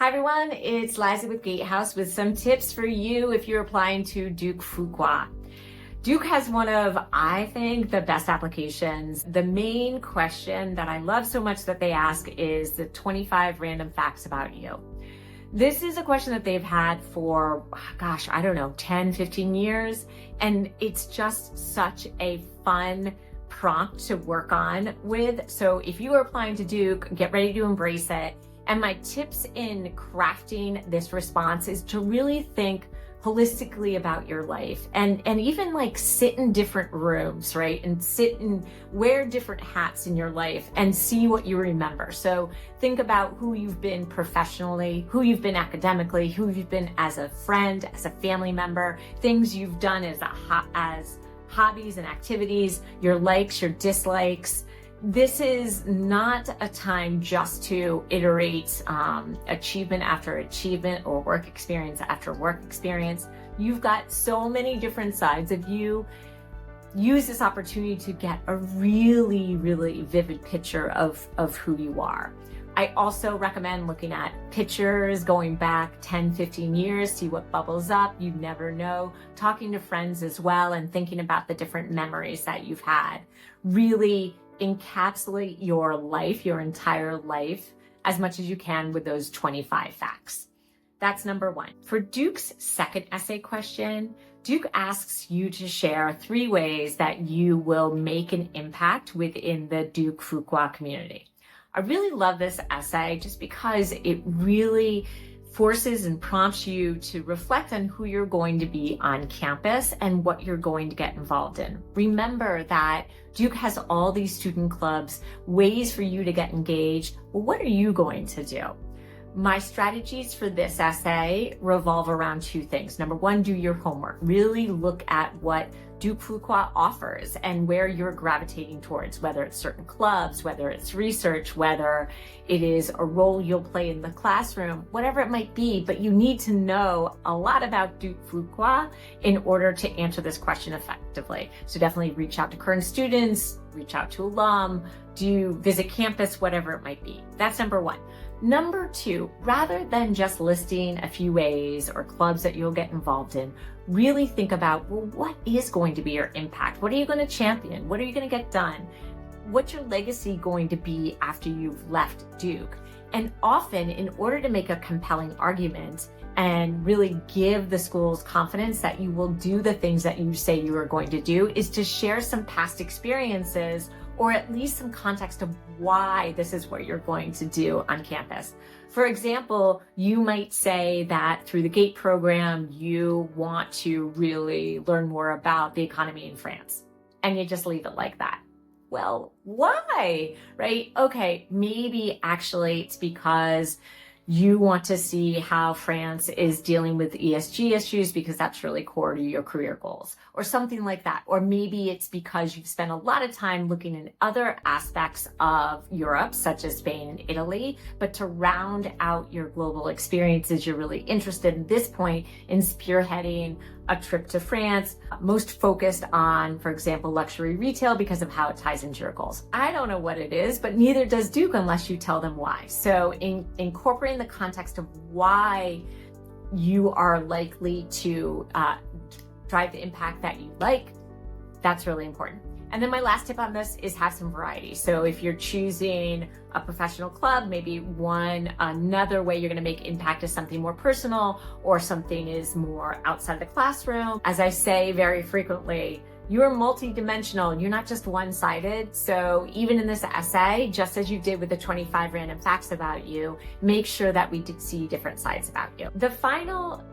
Hi everyone, it's Liza with Gatehouse with some tips for you if you're applying to Duke Fuqua. Duke has one of, I think, the best applications. The main question that I love so much that they ask is the 25 random facts about you. This is a question that they've had for, 10, 15 years. And it's just such a fun prompt to work on with. So if you are applying to Duke, get ready to embrace it. And my tips in crafting this response is to really think holistically about your life and even like sit in different rooms, right? And sit and wear different hats in your life and see what you remember. So think about who you've been professionally, who you've been academically, who you've been as a friend, as a family member, things you've done as hobbies and activities, your likes, your dislikes. This is not a time just to iterate achievement after achievement or work experience after work experience. You've got so many different sides of you. Use this opportunity to get a really, really vivid picture of who you are. I also recommend looking at pictures going back 10, 15 years, see what bubbles up. You never know. Talking to friends as well and thinking about the different memories that you've had. Really encapsulate your life, your entire life, as much as you can with those 25 facts. That's number one. For Duke's second essay question, Duke asks you to share 3 ways that you will make an impact within the Duke Fuqua community. I really love this essay just because it really forces and prompts you to reflect on who you're going to be on campus and what you're going to get involved in. Remember that Duke has all these student clubs, ways for you to get engaged. Well, what are you going to do? My strategies for this essay revolve around 2 things. Number 1, do your homework. Really look at what Duke Fuqua offers and where you're gravitating towards, whether it's certain clubs, whether it's research, whether it is a role you'll play in the classroom, whatever it might be, but you need to know a lot about Duke Fuqua in order to answer this question effectively. So definitely reach out to current students, reach out to alum, visit campus, whatever it might be. That's number 1. Number 2, rather than just listing a few ways or clubs that you'll get involved in, really think about, well, what is going to be your impact? What are you going to champion? What are you going to get done? What's your legacy going to be after you've left Duke? And often, in order to make a compelling argument and really give the schools confidence that you will do the things that you say you are going to do, is to share some past experiences or at least some context of why this is what you're going to do on campus. For example, you might say that through the GATE program, you want to really learn more about the economy in France, and you just leave it like that. Well, why, right? Okay, maybe actually it's because you want to see how France is dealing with ESG issues because that's really core to your career goals or something like that. Or maybe it's because you've spent a lot of time looking at other aspects of Europe, such as Spain and Italy, but to round out your global experiences, you're really interested at this point in spearheading a trip to France, most focused on, for example, luxury retail because of how it ties into your goals. I don't know what it is, but neither does Duke unless you tell them why. So incorporating the context of why you are likely to drive the impact that you like, that's really important. And then my last tip on this is have some variety. So if you're choosing a professional club, maybe another way you're going to make impact is something more personal or something is more outside the classroom. As I say very frequently, you're multidimensional. You're not just one-sided. So even in this essay, just as you did with the 25 random facts about you, make sure that we did see different sides about you. The final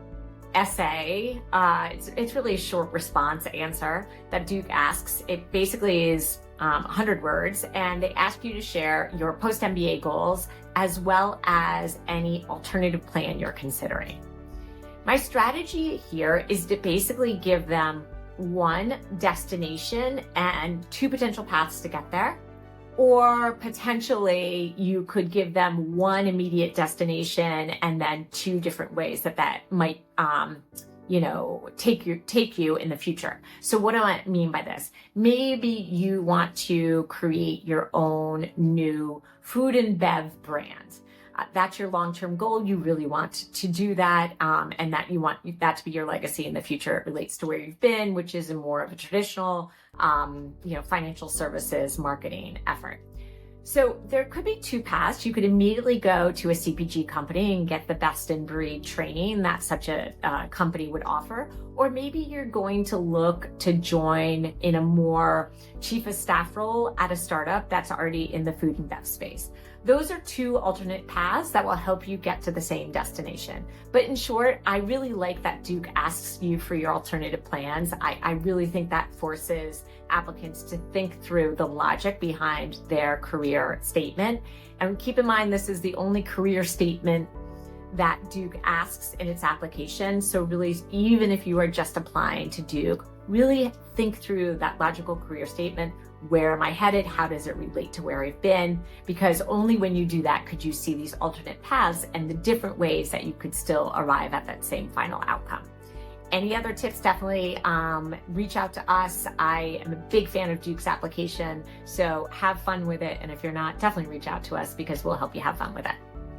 essay, it's really a short response answer that Duke asks. It basically is 100 words, and they ask you to share your post-MBA goals as well as any alternative plan you're considering. My strategy here is to basically give them 1 destination and 2 potential paths to get there. Or potentially you could give them 1 immediate destination and then 2 different ways that might, take you in the future. So what do I mean by this? Maybe you want to create your own new food and bev brand. that's your long-term goal, you really want to do that, and that you want that to be your legacy in the future. It relates to where you've been, which is a more of a traditional, financial services marketing effort. So there could be two paths. You could immediately go to a CPG company and get the best in breed training that such a company would offer. Or maybe you're going to look to join in a more chief of staff role at a startup that's already in the food and bev space. Those are two alternate paths that will help you get to the same destination. But in short, I really like that Duke asks you for your alternative plans. I really think that forces applicants to think through the logic behind their career statement. And keep in mind, this is the only career statement that Duke asks in its application. So really, even if you are just applying to Duke, really think through that logical career statement. Where am I headed? How does it relate to where I've been? Because only when you do that could you see these alternate paths and the different ways that you could still arrive at that same final outcome. Any other tips, definitely reach out to us. I am a big fan of Duke's application, so have fun with it. And if you're not, definitely reach out to us because we'll help you have fun with it.